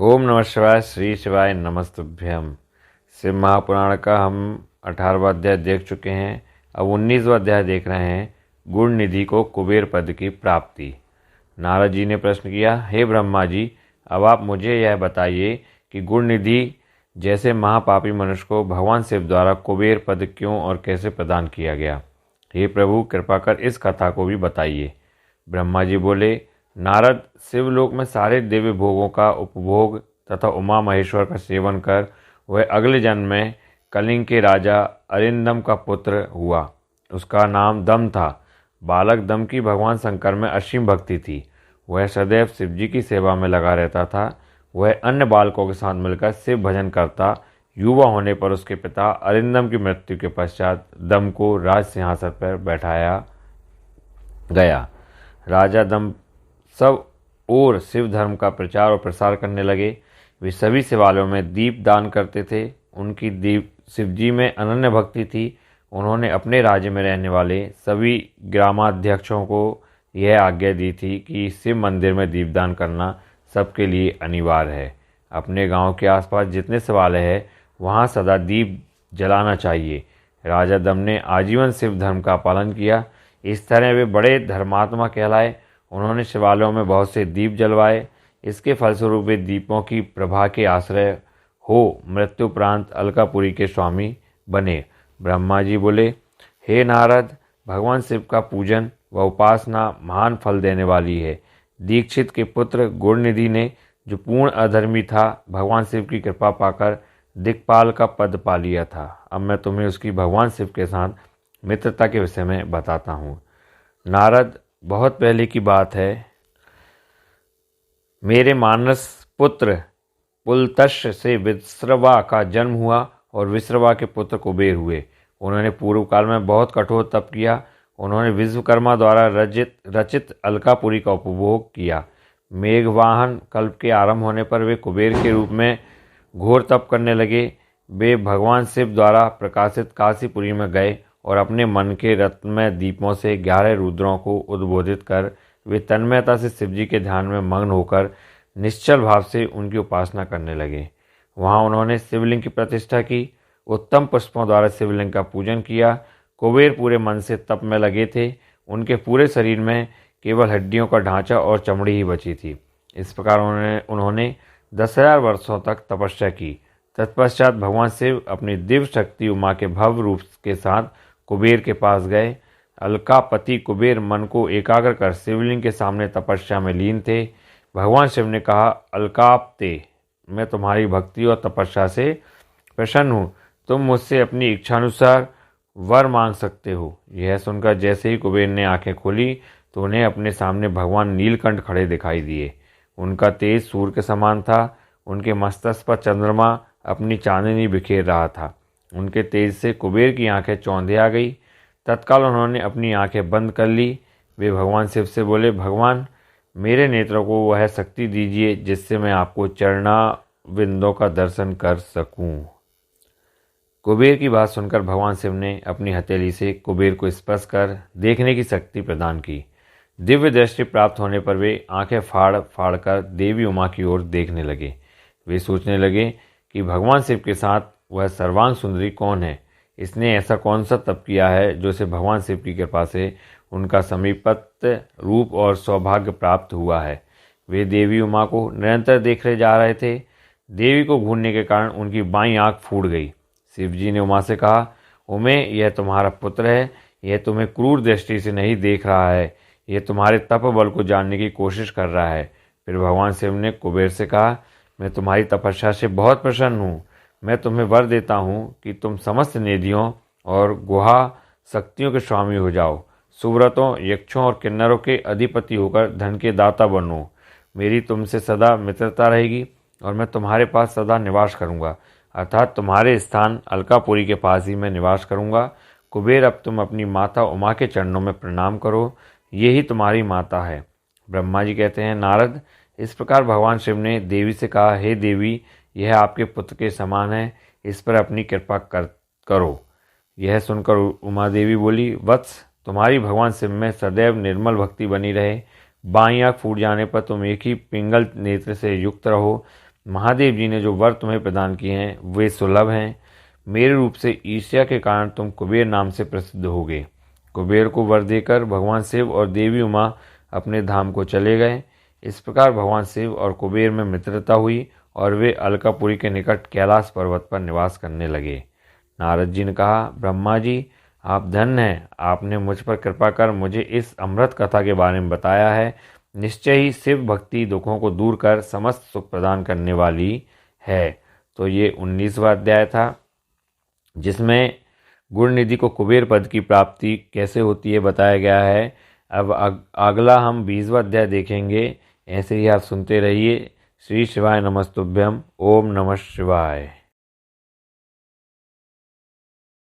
ओम नमः शिवाय। श्री शिवाय नमस्तुभ्यम। शिव महापुराण का हम 18वां अध्याय देख चुके हैं। अब 19वां अध्याय देख रहे हैं, गुण निधि को कुबेर पद की प्राप्ति। नारद जी ने प्रश्न किया, हे ब्रह्मा जी, अब आप मुझे यह बताइए कि गुण निधि जैसे महापापी मनुष्य को भगवान शिव द्वारा कुबेर पद क्यों और कैसे प्रदान किया गया। हे प्रभु, कृपा कर इस कथा को भी बताइए। ब्रह्मा जी बोले, नारद, शिवलोक में सारे दिव्य भोगों का उपभोग तथा उमा महेश्वर का सेवन कर वह अगले जन्म में कलिंग के राजा अरिंदम का पुत्र हुआ। उसका नाम दम था। बालक दम की भगवान शंकर में असीम भक्ति थी। वह सदैव शिवजी की सेवा में लगा रहता था। वह अन्य बालकों के साथ मिलकर शिव भजन करता। युवा होने पर उसके पिता अरिंदम की मृत्यु के पश्चात दम को राज सिंहासन पर बैठाया गया। राजा दम सब और शिव धर्म का प्रचार और प्रसार करने लगे। वे सभी शिवालयों में दीप दान करते थे। उनकी दीप शिवजी में अनन्य भक्ति थी। उन्होंने अपने राज्य में रहने वाले सभी ग्रामाध्यक्षों को यह आज्ञा दी थी कि शिव मंदिर में दीपदान करना सबके लिए अनिवार्य है। अपने गांव के आसपास जितने शिवालय है वहां सदा दीप जलाना चाहिए। राजा दम ने आजीवन शिव धर्म का पालन किया। इस तरह वे बड़े धर्मात्मा कहलाए। उन्होंने शिवालयों में बहुत से दीप जलवाए। इसके फलस्वरूप वे दीपों की प्रभा के आश्रय हो मृत्युपरांत अलकापुरी के स्वामी बने। ब्रह्मा जी बोले, हे नारद, भगवान शिव का पूजन व उपासना महान फल देने वाली है। दीक्षित के पुत्र गुणनिधि ने, जो पूर्ण अधर्मी था, भगवान शिव की कृपा पाकर दिक्पाल का पद पा लिया था। अब मैं तुम्हें उसकी भगवान शिव के साथ मित्रता के विषय में बताता हूँ। नारद, बहुत पहले की बात है। मेरे मानस पुत्र पुलतस्य से विश्रवा का जन्म हुआ और विश्रवा के पुत्र कुबेर हुए। उन्होंने पूर्व काल में बहुत कठोर तप किया। उन्होंने विश्वकर्मा द्वारा रचित अलकापुरी का उपभोग किया। मेघवाहन कल्प के आरंभ होने पर वे कुबेर के रूप में घोर तप करने लगे। वे भगवान शिव द्वारा प्रकाशित काशीपुरी में गए और अपने मन के रत्नमय दीपों से 11 रुद्रों को उद्बोधित कर वे तन्मयता से शिवजी के ध्यान में मग्न होकर निश्चल भाव से उनकी उपासना करने लगे। वहां उन्होंने शिवलिंग की प्रतिष्ठा की। उत्तम पुष्पों द्वारा शिवलिंग का पूजन किया। कुबेर पूरे मन से तप में लगे थे। उनके पूरे शरीर में केवल हड्डियों का ढांचा और चमड़ी ही बची थी। इस प्रकार उन्होंने 10,000 वर्षों तक तपस्या की। तत्पश्चात भगवान शिव अपनी दिव्य शक्ति उमा के भव्य रूप के साथ कुबेर के पास गए। अलकापति कुबेर मन को एकाग्र कर शिवलिंग के सामने तपस्या में लीन थे। भगवान शिव ने कहा, अलकापते, मैं तुम्हारी भक्ति और तपस्या से प्रसन्न हूँ। तुम मुझसे अपनी इच्छानुसार वर मांग सकते हो। यह सुनकर जैसे ही कुबेर ने आंखें खोली तो उन्हें अपने सामने भगवान नीलकंठ खड़े दिखाई दिए। उनका तेज सूर्य के समान था। उनके मस्तक पर चंद्रमा अपनी चांदनी बिखेर रहा था। उनके तेज से कुबेर की आंखें चौंधे आ गई। तत्काल उन्होंने अपनी आंखें बंद कर ली। वे भगवान शिव से बोले, भगवान, मेरे नेत्रों को वह शक्ति दीजिए जिससे मैं आपको चरणाविंदों का दर्शन कर सकूं। कुबेर की बात सुनकर भगवान शिव ने अपनी हथेली से कुबेर को स्पर्श कर देखने की शक्ति प्रदान की। दिव्य दृष्टि प्राप्त होने पर वे आंखें फाड़ फाड़ कर देवी उमा की ओर देखने लगे। वे सोचने लगे कि भगवान शिव के साथ वह सर्वांग सुंदरी कौन है। इसने ऐसा कौन सा तप किया है जो से भगवान शिव की कृपा से उनका समीपस्थ रूप और सौभाग्य प्राप्त हुआ है। वे देवी उमा को निरंतर देखते जा रहे थे। देवी को घूरने के कारण उनकी बाईं आंख फूट गई। शिवजी ने उमा से कहा, उमे, यह तुम्हारा पुत्र है। यह तुम्हें क्रूर दृष्टि से नहीं देख रहा है। यह तुम्हारे तप बल को जानने की कोशिश कर रहा है। फिर भगवान शिव ने कुबेर से कहा, मैं तुम्हारी तपस्या से बहुत प्रसन्न हूँ। मैं तुम्हें वर देता हूँ कि तुम समस्त निधियों और गुहा शक्तियों के स्वामी हो जाओ। सुव्रतों, यक्षों और किन्नरों के अधिपति होकर धन के दाता बनो। मेरी तुमसे सदा मित्रता रहेगी और मैं तुम्हारे पास सदा निवास करूँगा, अर्थात तुम्हारे स्थान अलकापुरी के पास ही मैं निवास करूँगा। कुबेर, अब तुम अपनी माता उमा के चरणों में प्रणाम करो। यही तुम्हारी माता है। ब्रह्मा जी कहते हैं, नारद, इस प्रकार भगवान शिव ने देवी से कहा, हे देवी, यह आपके पुत्र के समान है। इस पर अपनी कृपा करो। यह सुनकर उमा देवी बोली, वत्स, तुम्हारी भगवान शिव में सदैव निर्मल भक्ति बनी रहे। बाईं आँख फूट जाने पर तुम एक ही पिंगल नेत्र से युक्त रहो। महादेव जी ने जो वर तुम्हें प्रदान किए हैं वे सुलभ हैं। मेरे रूप से ईर्ष्या के कारण तुम कुबेर नाम से प्रसिद्ध होगे। कुबेर को वर देकर भगवान शिव और देवी उमा अपने धाम को चले गए। इस प्रकार भगवान शिव और कुबेर में मित्रता हुई और वे अलकापुरी के निकट कैलाश पर्वत पर निवास करने लगे। नारद जी ने कहा, ब्रह्मा जी, आप धन्य हैं, आपने मुझ पर कृपा कर मुझे इस अमृत कथा के बारे में बताया है। निश्चय ही शिव भक्ति दुखों को दूर कर समस्त सुख प्रदान करने वाली है। तो ये 19वां अध्याय था, जिसमें गुण निधि को कुबेर पद की प्राप्ति कैसे होती है बताया गया है। अब अगला हम 20वां अध्याय देखेंगे। ऐसे ही आप सुनते रहिए। श्री शिवाय नमस्तुभ्यम। ओम नमः शिवाय।